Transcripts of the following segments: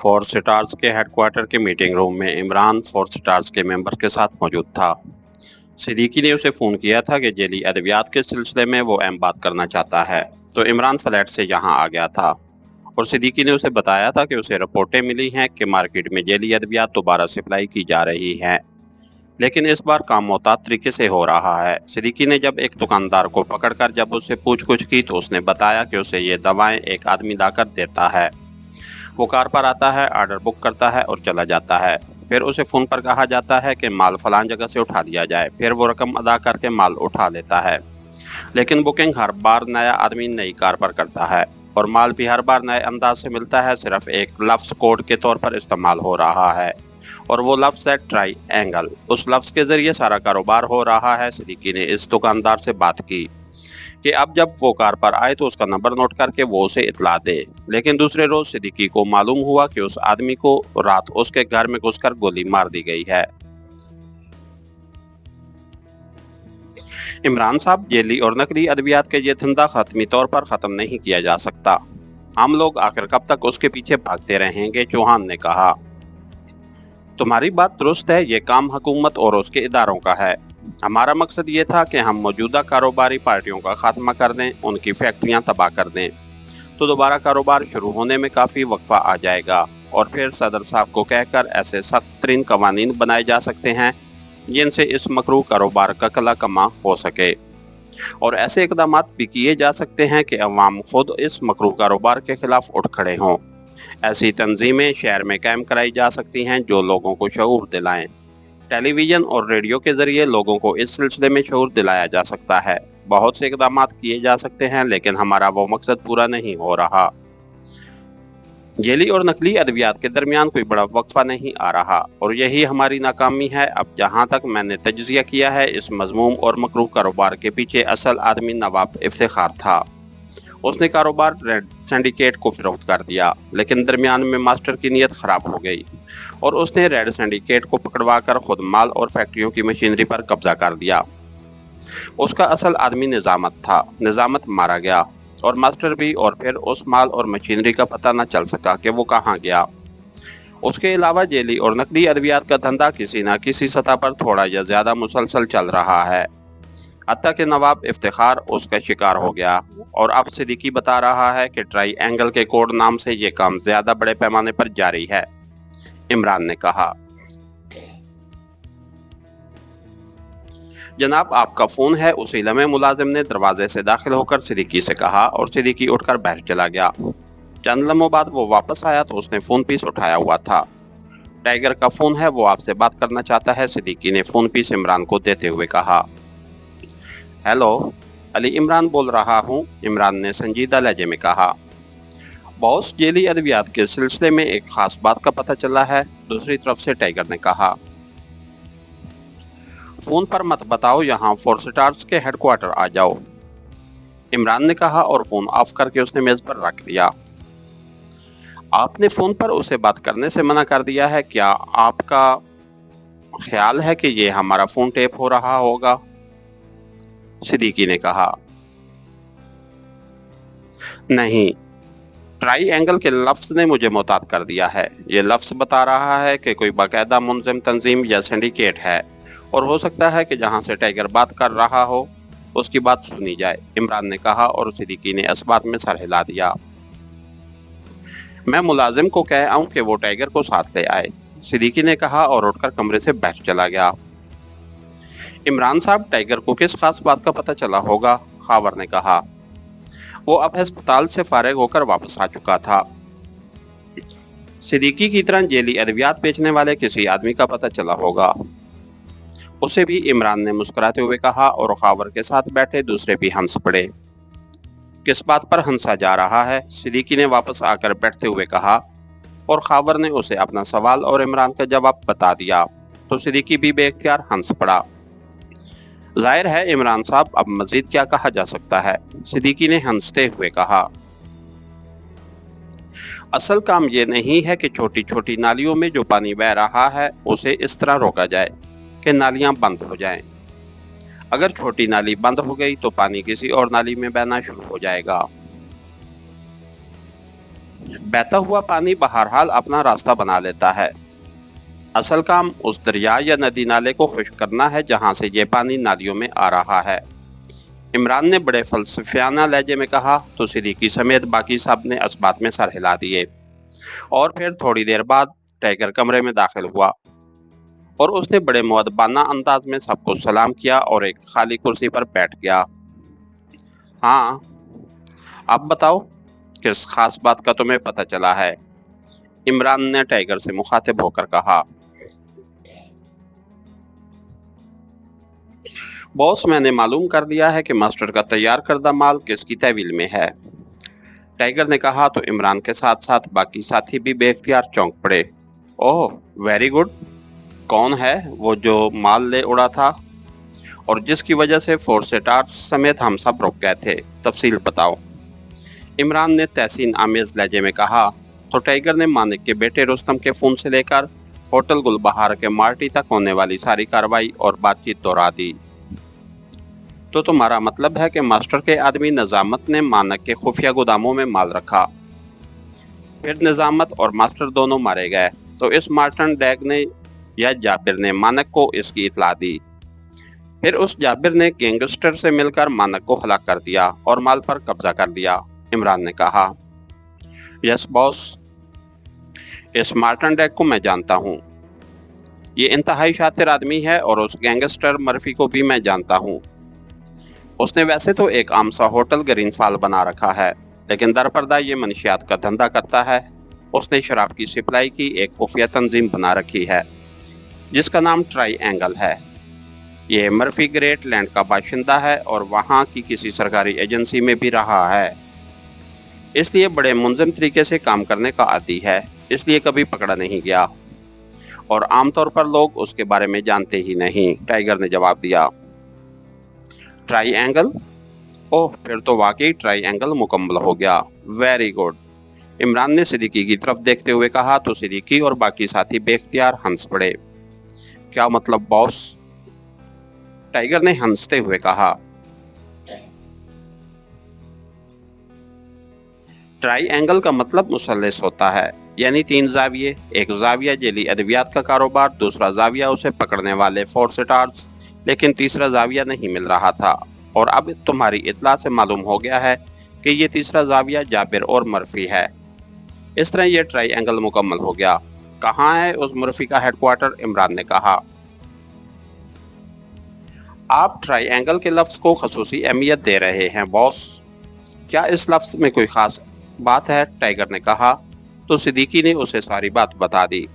Four stars के headquarter के meeting room में इमरान फोर स्टार्स के मेंबर के साथ मौजूद था। सिद्दीकी ने उसे फ़ोन किया था कि जेली अद्वियात के सिलसिले में वो अहम बात करना चाहता है, तो इमरान फ्लैट से यहाँ आ गया था और सिद्दीकी ने उसे बताया था कि उसे रिपोर्टें मिली हैं कि मार्केट में जेली अद्वियात दोबारा सप्लाई की जा रही हैं, लेकिन इस बार काम मोहतात तरीके से हो रहा है। सिद्दीकी ने जब एक दुकानदार को पकड़कर जब उससे पूछ-गुछ की तो उसने बताया कि उसे ये दवाएं एक आदमी लाकर देता है। वो कार पर आता है, ऑर्डर बुक करता है और चला जाता है। फिर उसे फ़ोन पर कहा जाता है कि माल फलां जगह से उठा लिया जाए। फिर वो रकम अदा करके माल उठा लेता है, लेकिन बुकिंग हर बार नया आदमी नई कार पर करता है और माल भी हर बार नए अंदाज से मिलता है। सिर्फ एक लफ्ज़ कोड के तौर पर इस्तेमाल हो रहा है और वो लफ्ज़ है ट्राई एंगल। उस लफ्ज़ के ज़रिए सारा कारोबार हो रहा है। सिद्दीकी ने इस दुकानदार से बात की कि अब जब वो कार पर आए तो उसका नंबर नोट करके वो उसे इतला दे, लेकिन दूसरे रोज सिद्दीकी को मालूम हुआ कि उस आदमी को रात उसके घर में घुसकर गोली मार दी गई है। इमरान साहब, जेली और नकली अद्वियात के ये धंधा खत्मी तौर पर ख़त्म नहीं किया जा सकता। हम लोग आखिर कब तक उसके पीछे भागते रहेंगे? चौहान ने कहा। तुम्हारी बात दुरुस्त है, ये काम हुकूमत और उसके इदारों का है। हमारा मकसद ये था कि हम मौजूदा कारोबारी पार्टियों का खात्मा कर दें, उनकी फैक्ट्रियां तबाह कर दें, तो दोबारा कारोबार शुरू होने में काफ़ी वक्फा आ जाएगा और फिर सदर साहब को कहकर ऐसे सख्त तरीन कवानीन बनाए जा सकते हैं जिनसे इस मकरूह कारोबार का कला कमा हो सके, और ऐसे इकदाम भी किए जा सकते हैं कि अवाम खुद इस मकरूह कारोबार के खिलाफ उठ खड़े हों। ऐसी तंजीमें शहर में कायम कराई जा सकती हैं जो लोगों को शऊर दिलाएं। टेलीविज़न और रेडियो के जरिए लोगों को इस सिलसिले में शऊर दिलाया जा सकता है। बहुत से इकदाम किए जा सकते हैं, लेकिन हमारा वो मकसद पूरा नहीं हो रहा। जेली और नकली अद्वियात के दरमियान कोई बड़ा वक्फा नहीं आ रहा और यही हमारी नाकामी है। अब जहाँ तक मैंने तज्जिया किया है, इस मजमूम और मकरूह कारोबार के पीछे असल आदमी नवाब इफ्तिखार था। उसने कारोबार रेड सिंडिकेट को फरोख्त कर दिया, लेकिन दरमियान में मास्टर की नीयत ख़राब हो गई और उसने रेड सिंडिकेट को पकड़वा कर खुद माल और फैक्ट्रियों की मशीनरी पर कब्जा कर दिया। उसका असल आदमी निजामत था। निजामत मारा गया और मास्टर भी, और फिर उस माल और मशीनरी का पता न चल सका कि वो कहाँ गया। उसके अलावा जेली और नकली अद्वियात का धंधा किसी न किसी सतह पर थोड़ा या ज़्यादा मुसलसल चल रहा है, हत्ता कि नवाब इफ्तिखार उसका शिकार हो गया और अब सिद्दीकी बता रहा है कि ट्राई एंगल के कोड नाम से ये काम ज़्यादा बड़े पैमाने पर जारी है। इमरान ने कहा। जनाब, आपका फ़ोन है, उसी लम्हे मुलाजिम ने दरवाजे से दाखिल होकर सिद्दीकी से कहा और सिद्दीकी उठकर बाहर चला गया। चंद लम्हों बाद वो वापस आया तो उसने फ़ोन पीस उठाया हुआ था। टाइगर का फ़ोन है, वो आपसे बात करना चाहता है, सिद्दीकी ने फ़ोन पीस इमरान को देते हुए कहा। हेलो, अली इमरान बोल रहा हूँ, इमरान ने संजीदा लहजे में कहा। बॉस, जेली अद्वियात के सिलसिले में एक ख़ास बात का पता चला है, दूसरी तरफ से टाइगर ने कहा। फ़ोन पर मत बताओ, यहाँ फोर स्टार्स के हेडक्वार्टर आ जाओ, इमरान ने कहा और फ़ोन ऑफ करके उसने मेज़ पर रख दिया। आपने फ़ोन पर उसे बात करने से मना कर दिया है, क्या आपका ख्याल है कि ये हमारा फ़ोन टेप हो रहा होगा? सिद्दीकी ने कहा। नहीं, ट्राई एंगल के लफ्ज़ ने मुझे मोहतात कर दिया है। ये लफ्ज़ बता रहा है कि कोई बाकायदा मुनज़्ज़म तंजीम या सिंडिकेट है और हो सकता है कि जहां से टाइगर बात कर रहा हो उसकी बात सुनी जाए, इमरान ने कहा और सिद्दीकी ने इस बात में सर हिला दिया। मैं मुलाजिम को कह आऊं कि वो टाइगर को साथ ले आए, सिद्दीकी ने कहा और उठकर कमरे से बाहर चला गया। इमरान साहब, टाइगर को किस खास बात का पता चला होगा? खावर ने कहा। वो अब अस्पताल से फारिग होकर वापस आ चुका था। सिद्दीकी की तरह जेली अद्वियात बेचने वाले किसी आदमी का पता चला होगा, उसे भी, इमरान ने मुस्कुराते हुए कहा और खावर के साथ बैठे दूसरे भी हंस पड़े। किस बात पर हंसा जा रहा है? सिद्दीकी ने वापस आकर बैठते हुए कहा और खावर ने उसे अपना सवाल और इमरान का जवाब बता दिया तो सिद्दीकी भी बेख्तियार हंस पड़ा। जाहिर है इमरान साहब, अब मजीद क्या कहा जा सकता है? सिद्दीकी ने हंसते हुए कहा। असल काम ये नहीं है कि छोटी छोटी नालियों में जो पानी बह रहा है उसे इस तरह रोका जाए कि नालियां बंद हो जाएं। अगर छोटी नाली बंद हो गई तो पानी किसी और नाली में बहना शुरू हो जाएगा। बहता हुआ पानी बहरहाल अपना रास्ता बना लेता है। असल काम उस दरिया या नदी नाले को खुश्क करना है जहां से ये पानी नालियों में आ रहा है। इमरान ने बड़े फलसफियाना लहजे में कहा तो सिद्दीकी समेत बाकी सब ने इस बात में सर हिला दिए। और फिर थोड़ी देर बाद टाइगर कमरे में दाखिल हुआ और उसने बड़े मुअद्दबाना अंदाज में सबको सलाम किया और एक खाली कुर्सी पर बैठ गया। हाँ, अब बताओ किस खास बात का तुम्हें पता चला है? इमरान ने टाइगर से मुखातिब होकर कहा। बॉस, मैंने मालूम कर लिया है कि मास्टर का तैयार करदा माल किसकी तहवील में है। टाइगर ने कहा तो इमरान के साथ साथ बाकी साथी भी बेख्तियार चौंक पड़े। ओह, वेरी गुड। कौन है वो जो माल ले उड़ा था और जिसकी वजह से फोर्सेटार्स समेत हम सब रुक गए थे? तफसील बताओ। इमरान ने तहसीन आमेज लहजे में कहा तो टाइगर ने मानिक के बेटे रुस्तम के फोन से लेकर होटल गुलबहार के मार्टी तक होने वाली सारी कार्रवाई और बातचीत दोहरा दी। तो तुम्हारा मतलब है कि मास्टर के आदमी निजामत ने मानक के खुफिया गोदामों में माल रखा, फिर निजामत और मास्टर दोनों मारे गए, तो इस मार्टन डैग ने या जाबिर ने मानक को इसकी इतला दी। फिर उस जाबिर ने गैंगस्टर से मिलकर मानक को हलाक कर दिया और माल पर कब्जा कर दिया। इमरान ने कहा। यस बॉस, इस मार्टन डैग को मैं जानता हूँ। ये इंतहाई शातिर आदमी है और उस गैंगस्टर मर्फी को भी मैं जानता हूँ। उसने वैसे तो एक आम सा होटल ग्रीन फॉल बना रखा है, लेकिन दरपर्दा ये मनशियात का धंधा करता है। उसने शराब की सप्लाई की एक खुफिया तंजीम बना रखी है जिसका नाम ट्राई-एंगल है। ये मर्फी ग्रेट लैंड का बाशिंदा है और वहाँ की किसी सरकारी एजेंसी में भी रहा है, इसलिए बड़े मुंज़म तरीके से काम करने का आदी है, इसलिए कभी पकड़ा नहीं गया और आमतौर पर लोग उसके बारे में जानते ही नहीं। टाइगर ने जवाब दिया। ट्राई-एंगल? ओह, फिर तो वाकई ट्राई-एंगल मुकम्मल हो गया। Very good. इमरान ने सिद्दीकी की तरफ देखते हुए कहा तो सिद्दीकी और बाकी साथी बेख्तियार हंस पड़े। क्या मतलब बॉस? टाइगर ने हंसते हुए कहा। ट्राई-एंगल का मतलब मुसल्लस होता है, यानी 3 जाविये। एक जाविया जेली अद्वियात का कारोबार, दूसरा जाविया उसे पकड़ने वाले फोर्सेटार्स, लेकिन तीसरा जाविया नहीं मिल रहा था और अब तुम्हारी इतला से मालूम हो गया है कि ये तीसरा जाविया जाबिर और मर्फी है। इस तरह ये ट्राई-एंगल मुकम्मल हो गया। कहाँ है उस मर्फी का हेडक्वार्टर? इमरान ने कहा। आप ट्राई-एंगल के लफ्ज़ को खसूसी अहमियत दे रहे हैं बॉस। क्या इस लफ्ज़ में कोई ख़ास बात है? टाइगर ने कहा तो सिद्दीकी ने उसे सारी बात बता दी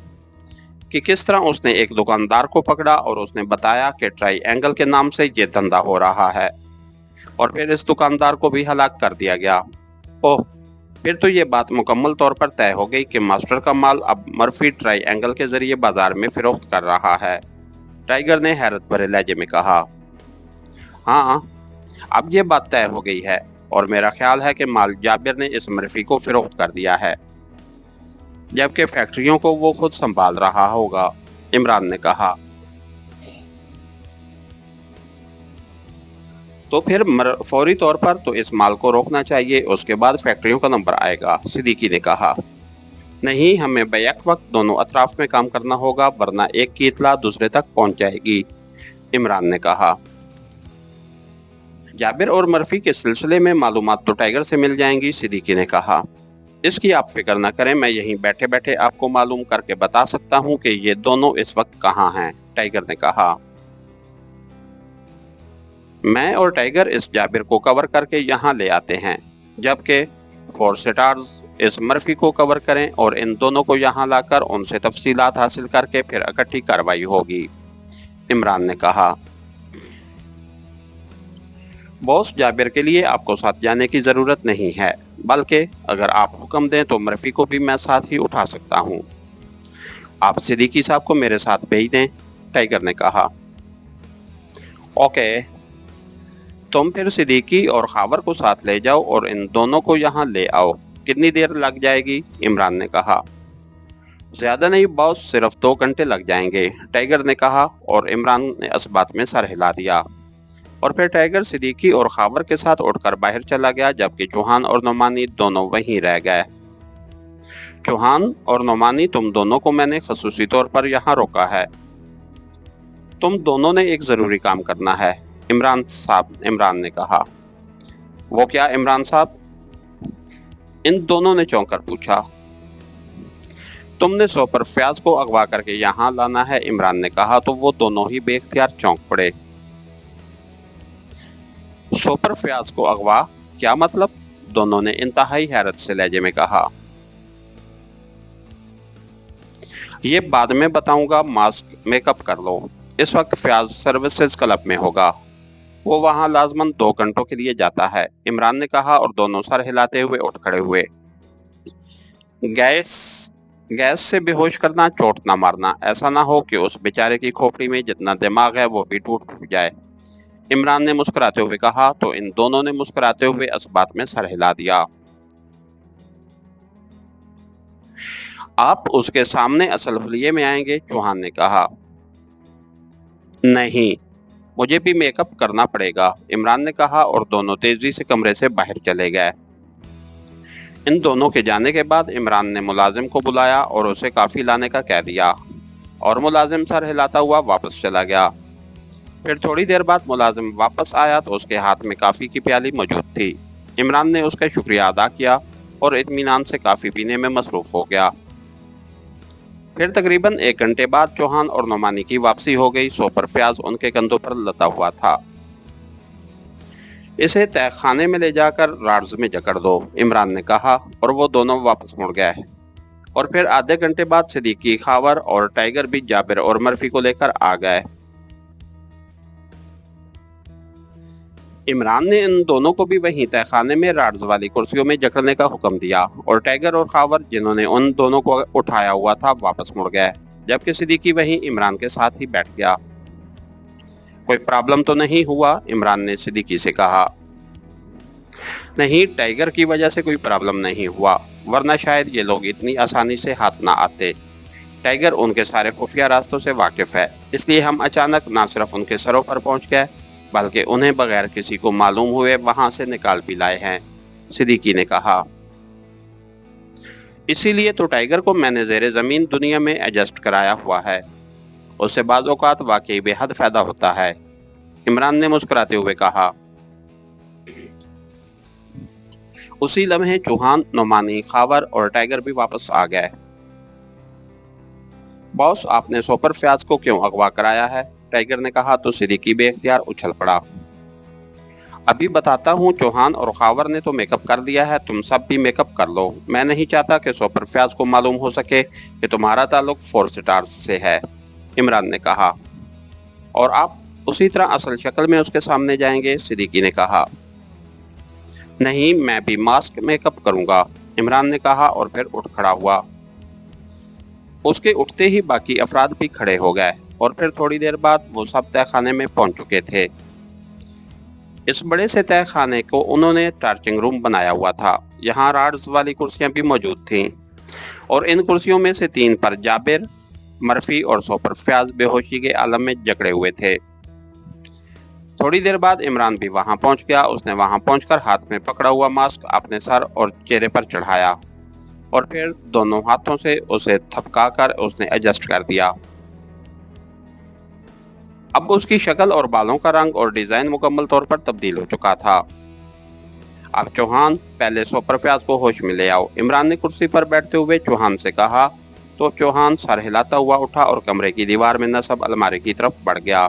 कि किस तरह उसने एक दुकानदार को पकड़ा और उसने बताया कि ट्राई-एंगल के नाम से ये धंधा हो रहा है और फिर इस दुकानदार को भी हलाक कर दिया गया। ओह, फिर तो ये बात मुकम्मल तौर पर तय हो गई कि मास्टर का माल अब मर्फी ट्राई-एंगल के जरिए बाजार में फरोख्त कर रहा है। टाइगर ने हैरत भरे लहजे में कहा। हाँ, अब ये बात तय हो गई है और मेरा ख्याल है कि माल जाबिर ने इस मर्फी को फरोख्त कर दिया है, जबकि फैक्ट्रियों को वो खुद संभाल रहा होगा। इमरान ने कहा। तो फिर फौरी तौर पर तो इस माल को रोकना चाहिए, उसके बाद फैक्ट्रियों का नंबर आएगा। सिद्दीकी ने कहा। नहीं, हमें बैक वक्त दोनों अतराफ में काम करना होगा, वरना एक की इतला दूसरे तक पहुंच जाएगी। इमरान ने कहा। जाबिर और मर्फी के सिलसिले में मालूमात तो टाइगर से मिल जाएंगी। सिद्दीकी ने कहा। इसकी आप फिक्र न करें, मैं यहीं बैठे बैठे आपको मालूम करके बता सकता हूँ कि ये दोनों इस वक्त कहाँ हैं। टाइगर ने कहा। मैं और टाइगर इस जाबिर को कवर करके यहाँ ले आते हैं, जबकि फोर्सेटार्स इस मर्फी को कवर करें और इन दोनों को यहाँ लाकर उनसे तफसीलात हासिल करके फिर इकट्ठी कार्रवाई होगी। इमरान ने कहा। बॉस, जाबिर के लिए आपको साथ जाने की ज़रूरत नहीं है, बल्कि अगर आप हुक्म दें तो मर्फी को भी मैं साथ ही उठा सकता हूँ। आप सिद्दीकी साहब को मेरे साथ भेज दें। टाइगर ने कहा। ओके, तुम फिर सिद्दीकी और खावर को साथ ले जाओ और इन दोनों को यहाँ ले आओ। कितनी देर लग जाएगी? इमरान ने कहा। ज़्यादा नहीं बॉस, सिर्फ 2 घंटे लग जाएंगे। टाइगर ने कहा और इमरान ने इस बात में सर हिला दिया और फिर टाइगर सिद्दीकी और खावर के साथ उठकर बाहर चला गया, जबकि चौहान और नुमानी दोनों वहीं रह गए। चौहान और नोमानी, तुम दोनों को मैंने खसूसी तौर पर यहाँ रोका है। तुम दोनों ने एक जरूरी काम करना है, इमरान ने कहा। वो क्या इमरान साहब? इन दोनों ने चौंक कर पूछा। तुमने सोपर फयाज को अगवा करके यहाँ लाना है, इमरान ने कहा। तो वो दोनों ही बेख्तियार चौंक पड़े। सोपर फयाज को अगवा? क्या मतलब? दोनों ने इंतहाई हैरत से लहजे में कहा। ये बाद में बताऊंगा, मास्क मेकअप कर लो। इस वक्त फयाज सर्विसेज क्लब में होगा। वो वहां लाजमन 2 घंटों के लिए जाता है, इमरान ने कहा और दोनों सर हिलाते हुए उठ खड़े हुए। गैस से बेहोश करना, चोट ना मारना, ऐसा ना हो कि उस बेचारे की खोपड़ी में जितना दिमाग है वो भी टूट जाए, इमरान ने मुस्कुराते हुए कहा। तो इन दोनों ने मुस्कुराते हुए इस बात में सर हिला दिया। आप उसके सामने असल हुलिये में आएंगे, चौहान ने कहा। नहीं, मुझे भी मेकअप करना पड़ेगा, इमरान ने कहा और दोनों तेजी से कमरे से बाहर चले गए। इन दोनों के जाने के बाद इमरान ने मुलाजिम को बुलाया और उसे काफी लाने का कह दिया और मुलाजिम सर हिलाता हुआ वापस चला गया। फिर थोड़ी देर बाद मुलाजिम वापस आया तो उसके हाथ में काफी की प्याली मौजूद थी। इमरान ने उसका शुक्रिया अदा किया और इत्मीनान से काफी पीने में मसरूफ हो गया। फिर तकरीबन 1 घंटे बाद चौहान और नोमानी की वापसी हो गई। सोपर फयाज उनके कंधों पर लदा हुआ था। इसे तय खाने में ले जाकर राड्स में जकड़ दो, इमरान ने कहा और वो दोनों वापस मुड़ गए। और फिर आधे घंटे बाद सिद्दीकी, खावर और टाइगर भी जाबिर और मर्फी को लेकर आ गए। इमरान ने इन दोनों को भी वहीं तय खाने में राड्स वाली कुर्सियों में जकड़ने का हुक्म दिया और टाइगर और खावर, जिन्होंने उन दोनों को उठाया हुआ था, वापस मुड़ गए, जबकि सिद्दीकी वहीं इमरान के साथ ही बैठ गया। कोई प्रॉब्लम तो नहीं हुआ, इमरान ने सिद्दीकी से कहा। नहीं, टाइगर की वजह से कोई प्रॉब्लम नहीं हुआ, वरना शायद ये लोग इतनी आसानी से हाथ ना आते। टाइगर उनके सारे खुफिया रास्तों से वाकिफ है, इसलिए हम अचानक ना सिर्फ उनके सरों पर पहुंच गए बल्कि उन्हें बगैर किसी को मालूम हुए वहां से निकाल भी लाए हैं, सिद्दीकी ने कहा। इसीलिए तो टाइगर को मैंने ज़ेरे ज़मीन दुनिया में एडजस्ट कराया हुआ है, उससे बाज़ औक़ात वाकई बेहद फ़ायदा होता है, इमरान ने मुस्कुराते हुए कहा। उसी लम्हे चौहान, नोमानी, खावर और टाइगर भी वापस आ गए। बॉस, आपने सोपर फयाज को क्यों अगवा कराया है? टाइगर ने कहा तो सिद्दीकी बेख्तियार उछल पड़ा। अभी बताता हूँ, चौहान और खावर ने तो मेकअप कर दिया है, तुम सब भी मेकअप कर लो। मैं नहीं चाहता कि सोपर फयाज को मालूम हो सके कि तुम्हारा ताल्लुक 4 स्टार्स से है, इमरान ने कहा। और आप उसी तरह असल शक्ल में उसके सामने जाएंगे, सिद्दीकी ने कहा। नहीं, मैं भी मास्क मेकअप करूंगा, इमरान ने कहा और फिर उठ खड़ा हुआ। उसके उठते ही बाकी अफराद भी खड़े हो गए और फिर थोड़ी देर बाद वो सब तय खाने में पहुंच चुके थे। इस बड़े से तय खाने को उन्होंने टार्चिंग रूम बनाया हुआ था। यहाँ राड्स वाली कुर्सियां भी मौजूद थीं और इन कुर्सियों में से 3 पर जाबिर, मर्फी और सोपर फयाज बेहोशी के आलम में जकड़े हुए थे। थोड़ी देर बाद इमरान भी वहां पहुंच गया। उसने वहां पहुंचकर हाथ में पकड़ा हुआ मास्क अपने सर और चेहरे पर चढ़ाया और फिर दोनों हाथों से उसे थपकाकर उसने एडजस्ट कर दिया। अब उसकी शक्ल और बालों का रंग और डिजाइन मुकम्मल तौर पर तब्दील हो चुका था। अब चौहान, पहले सोपर फयाज को होश में ले आओ, इमरान ने कुर्सी पर बैठते हुए चौहान से कहा। तो चौहान सर हिलाता हुआ उठा और कमरे की दीवार में नस्ब अलमारी की तरफ बढ़ गया।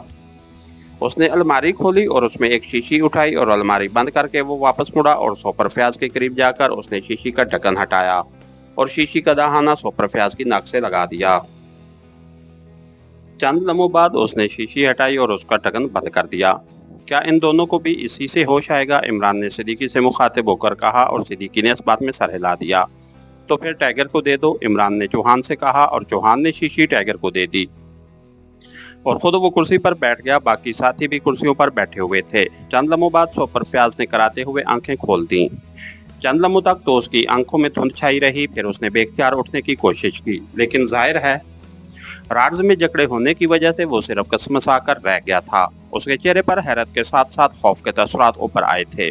उसने अलमारी खोली और उसमें एक शीशी उठाई और अलमारी बंद करके वो वापस मुड़ा और सोपर फयाज के करीब जाकर उसने शीशी का ढक्कन हटाया और शीशी का दहाना सोपर फयाज की नाक से लगा दिया। चंद लम्हों बाद उसने शीशी हटाई और उसका ढक्कन बंद कर दिया। क्या इन दोनों को भी इसी से होश आएगा, इमरान ने सिद्दीकी से मुखातिब होकर कहा और सिद्दीकी ने इस बात में सर हिला दिया। तो फिर टाइगर को दे दो, इमरान ने चौहान से कहा और चौहान ने शीशी टाइगर को दे दी और खुद वो कुर्सी पर बैठ गया। बाकी साथी भी कुर्सियों पर बैठे हुए थे। चंद लम्हों बाद सोपर फयाज ने कराते हुए आंखें खोल दी। चंद लम्हों तक तो उसकी आंखों में धुंध छाई रही। फिर उसने बेख्तियार उठने की कोशिश की, लेकिन जाहिर है राड्स में जकड़े होने की वजह से वो सिर्फ कसमसा कर रह गया था। उसके चेहरे पर हैरत के साथ साथ खौफ के तसुरात ऊपर आए थे।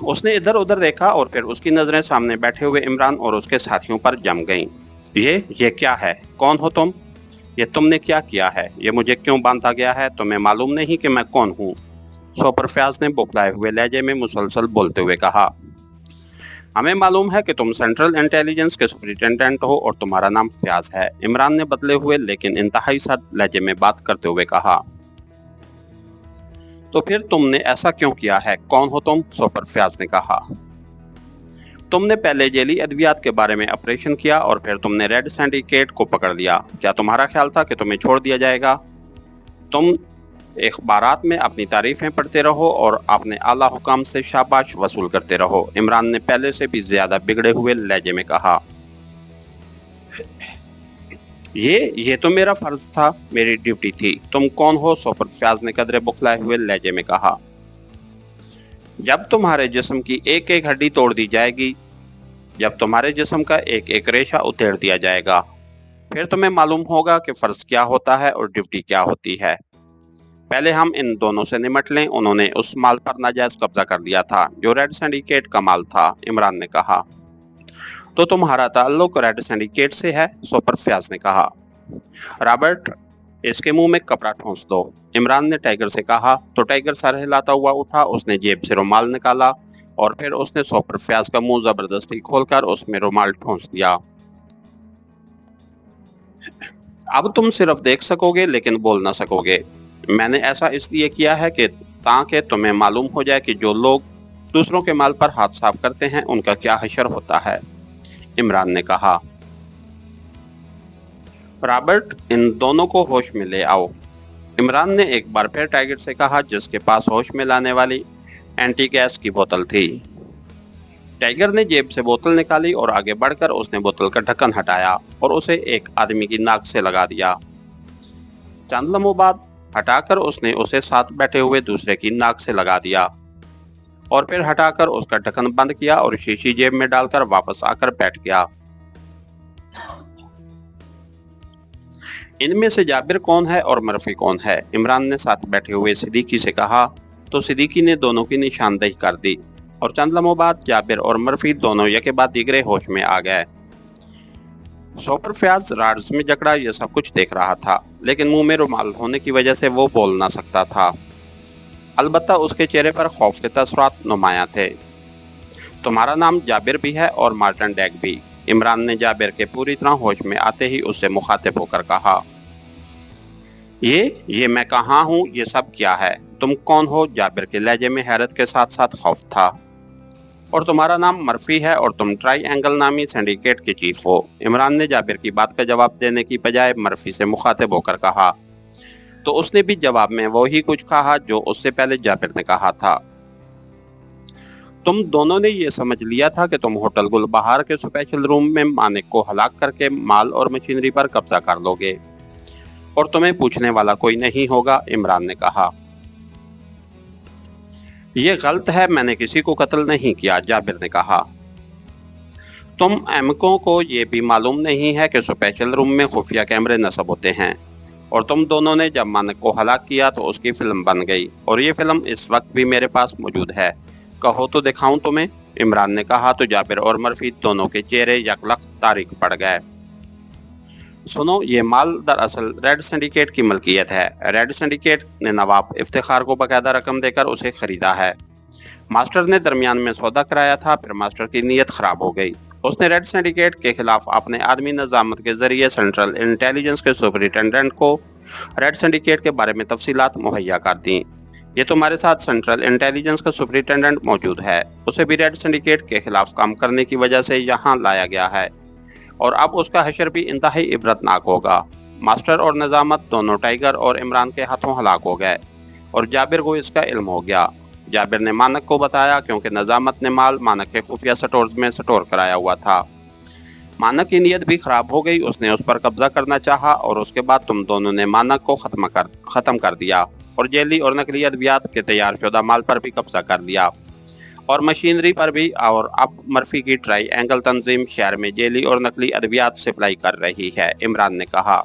उसने इधर उधर देखा और फिर उसकी नजरें सामने बैठे हुए इमरान और उसके साथियों पर जम गईं। ये क्या है? कौन हो तुम? ये तुमने क्या किया है? ये मुझे क्यों बांधा गया है? तुम्हें मालूम नहीं कि मैं कौन हूँ? सोपर फयाज ने बुखलाए हुए लहजे में मुसलसल बोलते हुए कहा। हमें मालूम है कि तुम सेंट्रल इंटेलिजेंस के सुपरिटेंडेंट हो और तुम्हारा नाम फयाज है, इमरान ने बदले हुए लेकिन इंतहाई सख्त लहजे में बात करते हुए कहा। तो फिर तुमने ऐसा क्यों किया है? कौन हो तुम? सोपर फयाज ने कहा। तुमने पहले जेली अद्वियात के बारे में ऑपरेशन किया और फिर तुमने रेड सिंडिकेट को पकड़ लिया। क्या तुम्हारा ख्याल था कि तुम्हें छोड़ दिया जाएगा? तुम अखबारात में अपनी तारीफें पढ़ते रहो और अपने आला हुकाम से शाबाश वसूल करते रहो, इमरान ने पहले से भी ज्यादा बिगड़े हुए लहजे में कहा। ये तो मेरा फर्ज था, मेरी ड्यूटी थी। तुम कौन हो? सोपर फयाज ने कदरे बुखलाए हुए लहजे में कहा। जब तुम्हारे जिस्म की एक एक हड्डी तोड़ दी जाएगी, जब तुम्हारे जिस्म का एक एक रेशा उतेड़ दिया जाएगा, फिर तुम्हें मालूम होगा कि फर्ज क्या होता है और ड्यूटी क्या होती है। पहले हम इन दोनों से निमट लें। उन्होंने उस माल पर नाजायज कब्जा कर लिया था जो रेड सिंडिकेट का माल था, इमरान ने कहा। तो तुम्हारा ताल्लुक रेड सिंडिकेट से है? सोपर फयाज ने कहा। रॉबर्ट, इसके मुंह में कपड़ा ठूंस दो, इमरान ने टाइगर से कहा। तो टाइगर सर हिलाता हुआ उठा, उसने जेब से रुमाल निकाला और फिर उसने सोपर फयाज का मुंह जबरदस्ती खोलकर उसमें रुमाल ठूंस दिया। अब तुम सिर्फ देख सकोगे लेकिन बोल ना सकोगे। मैंने ऐसा इसलिए किया है कि ताकि तुम्हें मालूम हो जाए कि जो लोग दूसरों के माल पर हाथ साफ करते हैं उनका क्या हशर होता है, इमरान ने कहा। रॉबर्ट, इन दोनों को होश में ले आओ, इमरान ने एक बार फिर टाइगर से कहा, जिसके पास होश में लाने वाली एंटी गैस की बोतल थी। टाइगर ने जेब से बोतल निकाली और आगे बढ़कर उसने बोतल का ढक्कन हटाया और उसे एक आदमी की नाक से लगा दिया। चंद लम्हों बाद हटाकर उसने उसे साथ बैठे हुए दूसरे की नाक से लगा दिया और फिर हटाकर उसका ढक्कन बंद किया और शीशी जेब में डालकर वापस आकर बैठ गया। इनमें से जाबिर कौन है और मर्फी कौन है? इमरान ने साथ बैठे हुए सिद्दीकी से कहा। तो सिद्दीकी ने दोनों की निशानदेही कर दी और चंद लम्हों बाद जाबिर और मर्फी दोनों यके बाद दीगरे होश में आ गए। सोपर फयाज राड्स में जकड़ा यह सब कुछ देख रहा था, लेकिन मुंह में रुमाल होने की वजह से वो बोल ना सकता था। अलबत्ता उसके चेहरे पर खौफ के तसरात नुमायां थे। तुम्हारा नाम जाबिर भी है और मार्टिन डैग भी, इमरान ने जाबिर के पूरी तरह होश में आते ही उससे मुखातिब होकर कहा। ये मैं कहाँ हूँ? ये सब क्या है? तुम कौन हो? जाबिर के लहजे में हैरत के साथ साथ खौफ था। और तुम्हारा नाम मर्फी है और तुम ट्राइएंगल नामी सिंडिकेट के चीफ हो, इमरान ने जाबिर की बात का जवाब देने की बजाय मर्फी से मुखातिब होकर कहा। तो उसने भी जवाब में वही कुछ कहा जो उससे पहले जाबिर ने कहा था। तुम दोनों ने ये समझ लिया था कि तुम होटल गुलबहार के स्पेशल रूम में मानिक को हलाक करके माल और मशीनरी पर कब्जा कर लोगे और तुम्हें पूछने वाला कोई नहीं होगा, इमरान ने कहा। ये गलत है, मैंने किसी को कत्ल नहीं किया, जाबिर ने कहा। तुम एमको को ये भी मालूम नहीं है कि स्पेशल रूम में खुफिया कैमरे नस्ब होते हैं और तुम दोनों ने जब मानिक को हलाक किया तो उसकी फिल्म बन गई और ये फिल्म इस वक्त भी मेरे पास मौजूद है। कहो तो दिखाऊं तुम्हें, इमरान ने कहा। तो जाबिर और मर्फी दोनों के चेहरे यकलख्त तारीख पड़ गए। सुनो, ये माल दरअसल रेड सिंडिकेट की मलकियत है। रेड सिंडिकेट ने नवाब इफ्तिखार को बाकायदा रकम देकर उसे खरीदा है। मास्टर ने दरमियान में सौदा कराया था, फिर मास्टर की नीयत खराब हो गई। उसने रेड सिंडिकेट के खिलाफ अपने आदमी निजामत के जरिए सेंट्रल इंटेलिजेंस के सुपरिटेंडेंट को रेड सिंडिकेट के बारे में तफसीलात मुहैया कर दी। ये तुम्हारे साथ सेंट्रल इंटेलिजेंस का सुपरिटेंडेंट मौजूद है, उसे भी रेड सिंडिकेट के खिलाफ काम करने की वजह से यहाँ लाया गया है और अब उसका हशर भी इंतहाई इबरतनाक होगा। मास्टर और निजामत दोनों टाइगर और इमरान के हाथों हलाक हो गए और जाबिर को इसका इल्म हो गया। जाबिर ने मानक को बताया क्योंकि निजामत ने माल मानक के खुफिया स्टोर्स में स्टोर कराया हुआ था। मानक की नीयत भी खराब हो गई, उसने उस पर कब्जा करना चाहा और उसके बाद तुम दोनों ने मानक को खत्म कर दिया और जेली और नकली अद्वियात के तैयार शुदा माल पर भी कब्जा कर लिया और मशीनरी पर भी। और अब मर्फी की ट्राइएंगल तंजीम शहर में जेली और नकली अद्वियात सप्लाई कर रही है, इमरान ने कहा।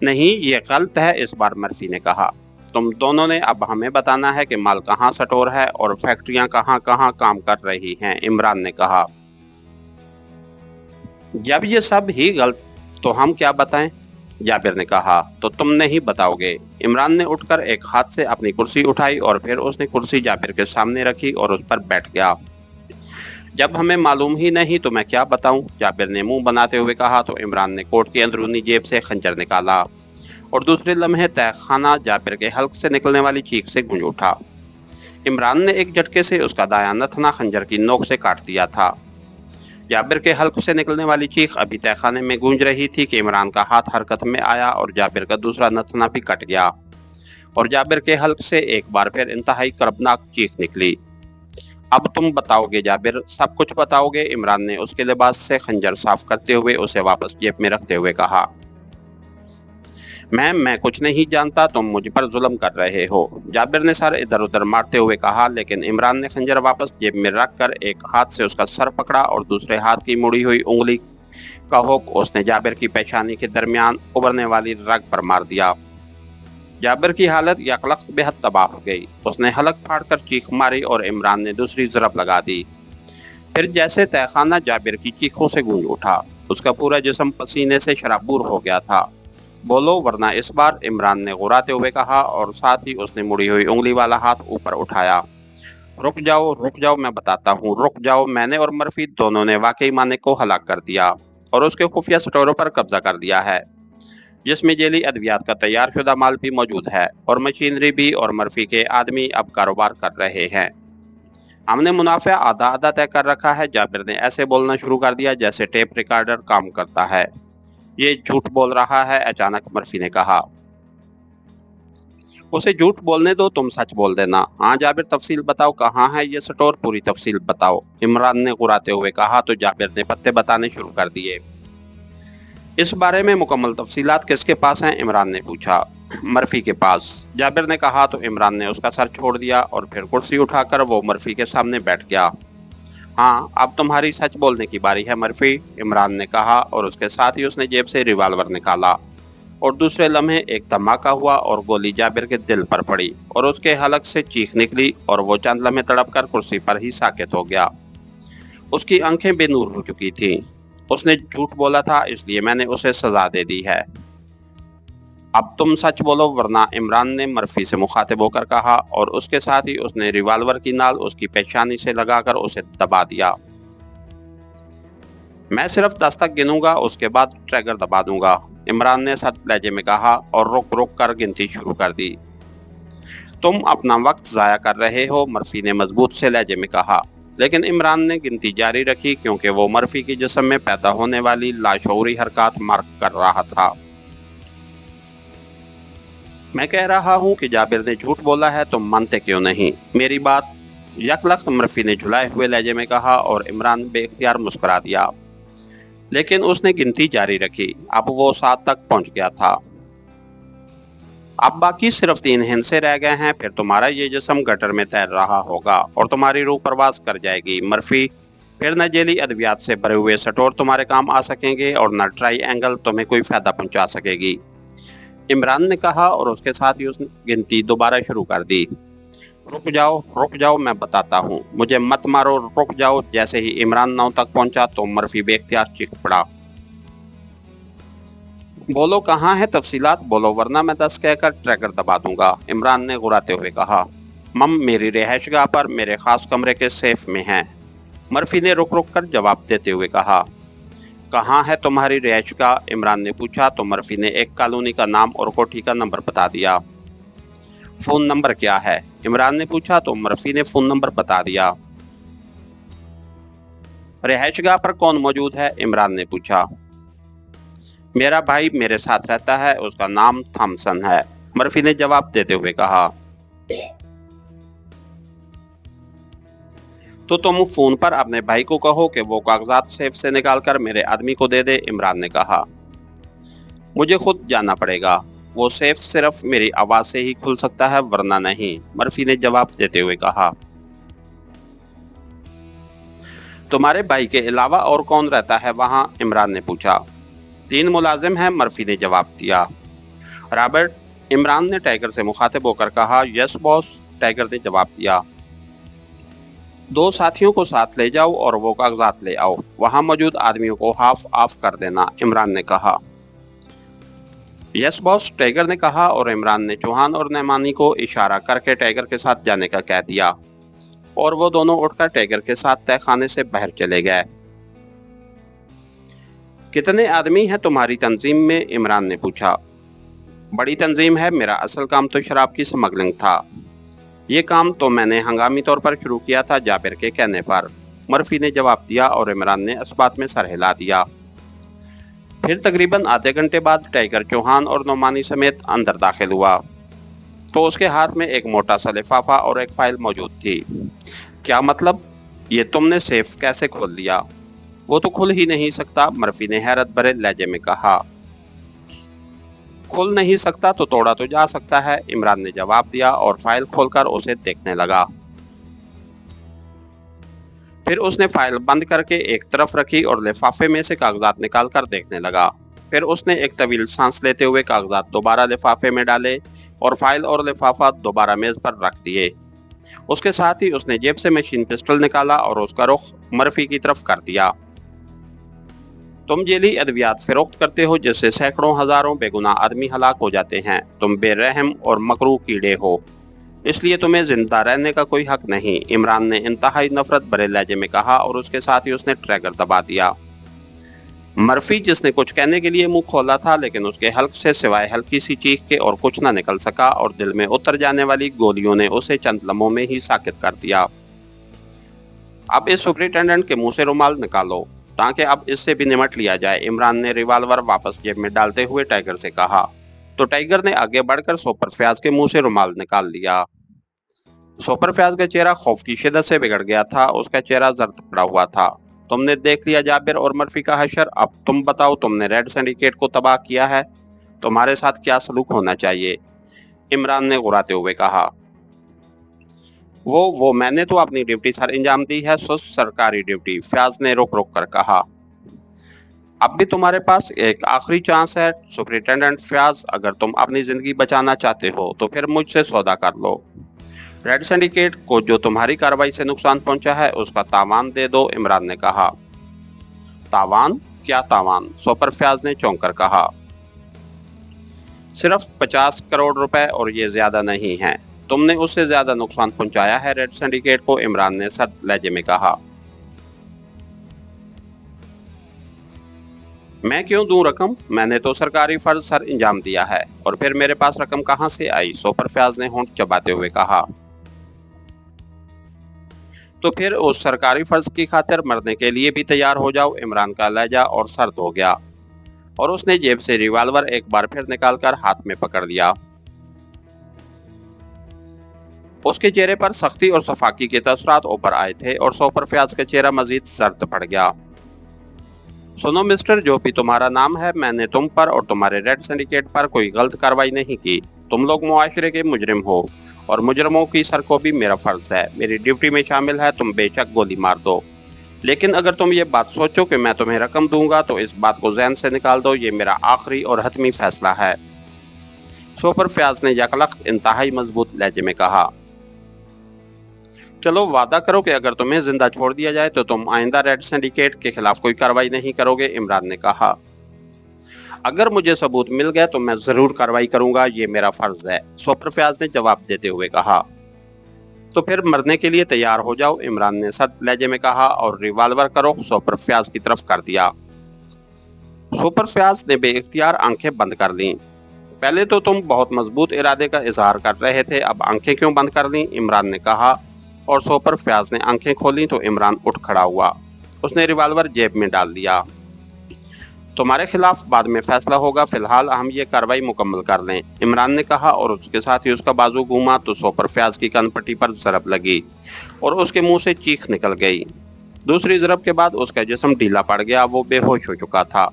नहीं, ये गलत है, इस बार मर्फी ने कहा। تم دونوں نے اب ہمیں بتانا ہے کہ مال کہاں سٹور ہے اور فیکٹریاں کہاں کہاں کام کر رہی ہیں، عمران نے کہا۔ جب یہ سب ہی غلط تو ہم کیا بتائیں، جابر نے کہا۔ تو تم نہیں بتاؤ گے؟ عمران نے اٹھ کر ایک ہاتھ سے اپنی کرسی اٹھائی اور پھر اس نے کرسی جابر کے سامنے رکھی اور اس پر بیٹھ گیا۔ جب ہمیں معلوم ہی نہیں تو میں کیا بتاؤں، جابر نے منہ بناتے ہوئے کہا۔ تو عمران نے کوٹ کی اندرونی جیب سے خنجر نکالا اور دوسرے لمحے تہ خانہ جابر کے حلق سے نکلنے والی چیخ سے گونج اٹھا۔ عمران نے ایک جھٹکے سے اس کا دایاں نتنا خنجر کی نوک سے کاٹ دیا تھا۔ جابر کے حلق سے نکلنے والی چیخ ابھی تہ خانے میں گونج رہی تھی کہ عمران کا ہاتھ حرکت میں آیا اور جابر کا دوسرا نتنا بھی کٹ گیا اور جابر کے حلق سے ایک بار پھر انتہائی کربناک چیخ نکلی۔ اب تم بتاؤ گے جابر، سب کچھ بتاؤ گے؟ عمران نے اس کے لباس سے خنجر صاف کرتے ہوئے اسے واپس جیب میں رکھتے ہوئے کہا۔ میں کچھ نہیں جانتا، تم مجھ پر ظلم کر رہے ہو، جابر نے سر ادھر ادھر مارتے ہوئے کہا۔ لیکن عمران نے خنجر واپس جیب میں رکھ کر ایک ہاتھ سے اس کا سر پکڑا اور دوسرے ہاتھ کی مڑی ہوئی انگلی کا ہوک اس نے جابر کی پیشانی کے درمیان ابھرنے والی رگ پر مار دیا۔ جابر کی حالت یکلخت بے حد تباہ ہو گئی۔ اس نے حلق پھاڑ کر چیخ ماری اور عمران نے دوسری ضرب لگا دی۔ پھر جیسے تہ خانہ جابر کی چیخوں سے گونج اٹھا، اس کا پورا جسم پسینے سے شرابور ہو گیا تھا۔ بولو ورنہ اس بار، عمران نے غراتے ہوئے کہا اور ساتھ ہی اس نے مڑی ہوئی انگلی والا ہاتھ اوپر اٹھایا۔ رک جاؤ، میں بتاتا ہوں، رک جاؤ۔ میں نے اور مرفی دونوں نے واقعی مانک کو ہلاک کر دیا اور اس کے خفیہ سٹوروں پر قبضہ کر دیا ہے، جس میں جیلی ادویات کا تیار شدہ مال بھی موجود ہے اور مشینری بھی، اور مرفی کے آدمی اب کاروبار کر رہے ہیں۔ ہم نے منافع آدھا آدھا طے کر رکھا ہے۔ جابر نے ایسے بولنا شروع کر دیا جیسے ٹیپ ریکارڈر کام کرتا ہے۔ یہ جھوٹ بول رہا ہے، اچانک مرفی نے کہا۔ اسے جھوٹ بولنے دو، تم سچ بول دینا۔ ہاں جابر، تفصیل بتاؤ، کہاں ہے یہ سٹور، پوری تفصیل بتاؤ، عمران نے غراتے ہوئے کہا۔ تو جابر نے پتے بتانے شروع کر دیے۔ اس بارے میں مکمل تفصیلات کس کے پاس ہیں، عمران نے پوچھا۔ مرفی کے پاس، جابر نے کہا۔ تو عمران نے اس کا سر چھوڑ دیا اور پھر کرسی اٹھا کر وہ مرفی کے سامنے بیٹھ گیا۔ ہاں، اب تمہاری سچ بولنے کی باری ہے مرفی، عمران نے کہا، اور اس کے ساتھ ہی اس نے جیب سے ریوالور نکالا اور دوسرے لمحے ایک دھماکہ ہوا اور گولی جابر کے دل پر پڑی اور اس کے حلق سے چیخ نکلی اور وہ چند لمحے تڑپ کر کرسی پر ہی ساکت ہو گیا۔ اس کی آنکھیں بے نور ہو چکی تھیں۔ اس نے جھوٹ بولا تھا، اس لیے میں نے اسے سزا دے دی ہے۔ اب تم سچ بولو ورنہ، عمران نے مرفی سے مخاطب ہو کر کہا، اور اس کے ساتھ ہی اس نے ریوالور کی نال اس کی پیشانی سے لگا کر اسے دبا دیا۔ میں صرف 10 تک گنوں گا، اس کے بعد ٹریگر دبا دوں گا، عمران نے سخت لہجے میں کہا اور رک رک کر گنتی شروع کر دی۔ تم اپنا وقت ضائع کر رہے ہو، مرفی نے مضبوط سے لہجے میں کہا، لیکن عمران نے گنتی جاری رکھی کیونکہ وہ مرفی کے جسم میں پیدا ہونے والی لاشعوری حرکات مارک کر رہا تھا۔ میں کہہ رہا ہوں کہ جابر نے جھوٹ بولا ہے، تم مانتے کیوں نہیں میری بات؟ یکلخت مرفی نے جھلائے ہوئے لہجے میں کہا اور عمران بے اختیار مسکرا دیا، لیکن اس نے گنتی جاری رکھی۔ اب وہ 7 تک پہنچ گیا تھا۔ اب باقی صرف 3 ہندسے رہ گئے ہیں، پھر تمہارا یہ جسم گٹر میں تیر رہا ہوگا اور تمہاری روح پرواز کر جائے گی مرفی۔ پھر نہ جیلی ادویات سے بھرے ہوئے سٹور تمہارے کام آ سکیں گے اور نہ ٹرائی اینگل تمہیں کوئی فائدہ پہنچا سکے گی، عمران نے کہا، اور اس کے ساتھ ہی اس نے گنتی دوبارہ شروع کر دی۔ رک جاؤ، میں بتاتا ہوں، مجھے مت مارو، رک جاؤ۔ جیسے ہی عمران 9 تک پہنچا تو مرفی بے اختیار چیخ پڑا۔ بولو کہاں ہے تفصیلات، بولو ورنہ میں 10 کہہ کر ٹریگر دبا دوں گا، عمران نے غراتے ہوئے کہا۔ میری رہائش گاہ پر میرے خاص کمرے کے سیف میں ہیں، مرفی نے رک رک کر جواب دیتے ہوئے کہا۔ کہاں ہے تمہاری رہائش گاہ، عمران نے پوچھا۔ تو مرفی نے ایک کالونی کا نام اور کوٹھی کا نمبر بتا دیا۔ فون نمبر کیا ہے، عمران نے پوچھا۔ تو مرفی نے فون نمبر بتا دیا۔ رہائش گاہ پر کون موجود ہے، عمران نے پوچھا۔ میرا بھائی میرے ساتھ رہتا ہے، اس کا نام تھامسن ہے، مرفی نے جواب دیتے ہوئے کہا۔ تو تم فون پر اپنے بھائی کو کہو کہ وہ کاغذات سیف سے نکال کر میرے آدمی کو دے دے، عمران نے کہا۔ مجھے خود جانا پڑے گا، وہ سیف صرف میری آواز سے ہی کھل سکتا ہے ورنہ نہیں، مرفی نے جواب دیتے ہوئے کہا۔ تمہارے بھائی کے علاوہ اور کون رہتا ہے وہاں، عمران نے پوچھا۔ 3 ملازم ہیں، مرفی نے جواب دیا۔ رابرٹ، इमरान ने टाइगर से मुखातिब होकर कहा, यस बॉस। टाइगर ने जवाब दिया। 2 साथियों को साथ ले जाओ और वो कागजात ले आओ। वहां मौजूद आदमियों को हाफ ऑफ कर देना, इमरान ने कहा। यस बॉस, टाइगर ने कहा और इमरान ने चौहान और नैमानी को इशारा करके टाइगर के साथ जाने का कह दिया और वो दोनों उठकर टाइगर के साथ तहखाने से बाहर चले गए। कितने आदमी हैं तुम्हारी तंजीम में? इमरान ने पूछा। बड़ी तंजीम है, मेरा असल काम तो शराब की स्मगलिंग था। ये काम तो मैंने हंगामी तौर पर शुरू किया था जाबिर के कहने पर, मर्फी ने जवाब दिया और इमरान ने इस बात में सर हिला दिया। फिर तकरीबन आधे घंटे बाद टाइगर चौहान और नोमानी समेत अंदर दाखिल हुआ तो उसके हाथ में एक मोटा सा लिफाफा और एक फाइल मौजूद थी। क्या मतलब? ये तुमने सेफ कैसे खोल लिया? वो तो खुल ही नहीं सकता, मर्फी ने हैरत भरे लहजे में कहा। खुल नहीं सकता तो तोड़ा तो जा सकता है, इमरान ने जवाब दिया और फाइल खोलकर उसे देखने लगा। फिर उसने फाइल बंद करके एक तरफ रखी और लिफाफे में से कागजात निकालकर देखने लगा। फिर उसने एक तवील सांस लेते हुए कागजात दोबारा लिफाफे में डाले और फाइल और लिफाफा दोबारा मेज पर रख दिए। उसके साथ ही उसने जेब से मशीन पिस्टल निकाला और उसका रुख मर्फी की तरफ कर दिया। तुम जेली अद्वियात फरोख्त करते हो जिससे सैकड़ों हजारों बेगुनाह आदमी हलाक हो जाते हैं। तुम बेरहम और मकरू कीड़े हो, इसलिए तुम्हें जिंदा रहने का कोई हक नहीं, इमरान ने इंतहाई नफरत भरे लहजे में कहा और उसके साथ ही उसने ट्रैगर दबा दिया। मर्फी, जिसने कुछ कहने के लिए मुंह खोला था लेकिन उसके हल्क से सिवाय हल्की सी चीख के और कुछ न निकल सका और दिल में उतर जाने वाली गोलियों ने उसे चंद लम्हों में ही साकित कर दिया। अब इस सुपरिटेंडेंट के मुंह से रुमाल निकालो ताकि अब इससे भी निमट लिया जाए, इमरान ने रिवाल्वर वापस जेब में डालते हुए टाइगर से कहा। तो टाइगर ने आगे बढ़कर सोपर फयाज के मुंह से रुमाल निकाल लिया। सोपर फयाज का चेहरा खौफ की शिद्दत से बिगड़ गया था, उसका चेहरा जर्द पड़ा हुआ था। तुमने देख लिया जाबिर और मर्फी का हशर, अब तुम बताओ, तुमने रेड सिंडिकेट को तबाह किया है, तुम्हारे साथ क्या सलूक होना चाहिए, इमरान ने गुराते हुए कहा। वो मैंने तो अपनी ड्यूटी सर अंजाम दी है, सुस्त सरकारी ड्यूटी, फयाज ने रुक रुक कर कहा। अब भी तुम्हारे पास एक आखिरी चांस है सुपरिटेंडेंट फयाज, अगर तुम अपनी जिंदगी बचाना चाहते हो तो फिर मुझसे सौदा कर लो। रेड सिंडिकेट को जो तुम्हारी कार्रवाई से नुकसान पहुंचा है उसका तावान दे दो, इमरान ने कहा। तावान? क्या तावान? सोपर फयाज ने चौंक कर कहा। सिर्फ 50 करोड़ रुपए और ये ज्यादा नहीं है, तुमने उससे ज्यादा नुकसान पहुंचाया है रेड सिंडिकेट को, इमरान ने सख्त लहजे में कहा। मैं क्यों दूं रकम? मैंने तो सरकारी फर्ज सर अंजाम दिया है और फिर मेरे पास रकम कहां से आई, सोपर फयाज ने होंठ चबाते हुए कहा। तो फिर उस सरकारी फर्ज की खातिर मरने के लिए भी तैयार हो जाओ, इमरान का लहजा और सर्द हो गया और उसने जेब से रिवाल्वर एक बार फिर निकालकर हाथ में पकड़ लिया। उसके चेहरे पर सख्ती और सफाकी के तसरात ऊपर आए थे और सोपर फयाज का चेहरा मजीद सर्द पड़ गया। सुनो मिस्टर, जो भी तुम्हारा नाम है, मैंने तुम पर और तुम्हारे रेड सिंडिकेट पर कोई गलत कार्रवाई नहीं की। तुम लोग मुआशरे के मुजरिम हो और मुजरमों की सरकोबी मेरा फर्ज है, मेरी ड्यूटी में शामिल है, तुम बेशक गोली मार दो, लेकिन अगर तुम ये बात सोचो कि मैं तुम्हें रकम दूंगा तो इस बात को जहन से निकाल दो, ये मेरा आखिरी और हतमी फैसला है, सोपर फयाज ने यकलख्त इंतहाई मजबूत लहजे में कहा। चलो वादा करो कि अगर तुम्हें जिंदा छोड़ दिया जाए तो तुम आइंदा रेड सिंडिकेट के खिलाफ कोई कार्रवाई नहीं करोगे, इमरान ने कहा। अगर मुझे सबूत मिल गया तो मैं जरूर कार्रवाई करूंगा, ये मेरा फर्ज है, सोपर फयाज ने जवाब देते हुए कहा। तो फिर मरने के लिए तैयार हो जाओ, इमरान ने सख्त लहजे में कहा और रिवाल्वर का रुख सोपर फयाज की तरफ कर दिया। सोपर फयाज ने बेइख्तियार आंखें बंद कर लीं। पहले तो तुम बहुत मजबूत इरादे का इजहार कर रहे थे, अब आंखें क्यों बंद कर लीं, इमरान ने कहा और सोपर फयाज ने आंखें खोली तो इमरान उठ खड़ा हुआ। उसने रिवाल्वर जेब में डाल दिया। तुम्हारे खिलाफ बाद में फैसला होगा, फिलहाल हम ये कार्रवाई मुकम्मल कर लें, इमरान ने कहा और उसके साथ ही उसका बाजू घूमा तो सोपर फयाज की कनपट्टी पर जरब लगी और उसके मुंह से चीख निकल गई। दूसरी जरब के बाद उसका जिस्म ढीला पड़ गया, वो बेहोश हो चुका था।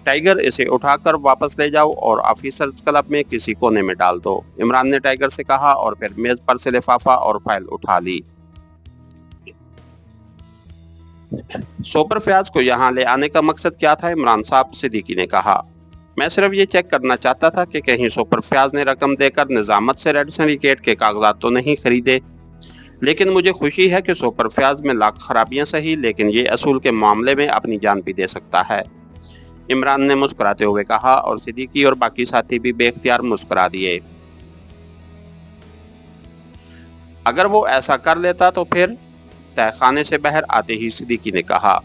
टाइगर, इसे उठाकर वापस ले जाओ और ऑफिसर्स क्लब में किसी कोने में डाल दो, इमरान ने टाइगर से कहा और फिर मेज पर से लिफाफा और फाइल उठा ली। सोपर फयाज को यहाँ ले आने का मकसद क्या था, इमरान साहब, सिद्दीकी ने कहा। मैं सिर्फ ये चेक करना चाहता था कि कहीं सुपर फयाज ने रकम देकर निजामत से रेड सिंडिकेट के कागजात तो नहीं खरीदे। लेकिन मुझे खुशी है कि सुपर फयाज में लाख खराबियां सही, लेकिन ये असूल के मामले में अपनी जान भी दे सकता है। इमरान ने मुस्कुराते हुए कहा और सिद्दीकी और बाकी साथी भी बेख्तियार मुस्कुरा दिए। अगर वो ऐसा कर लेता तो फिर? तहखाने से बाहर आते ही सिद्दीकी ने कहा।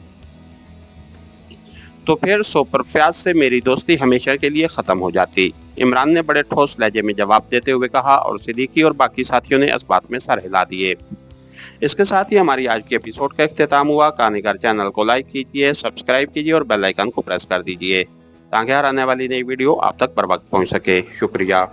तो फिर सुपर फयाज से मेरी दोस्ती हमेशा के लिए खत्म हो जाती, इमरान ने बड़े ठोस लहजे में जवाब देते हुए कहा और सिद्दीकी और बाकी साथियों ने इस बात में सर हिला दिए। इसके साथ ही हमारी आज के एपिसोड का इख्तिताम हुआ। कहानीकार चैनल को लाइक कीजिए, सब्सक्राइब कीजिए और बेल आइकन को प्रेस कर दीजिए ताकि हर आने वाली नई वीडियो आप तक बर वक्त पहुंच सके। शुक्रिया।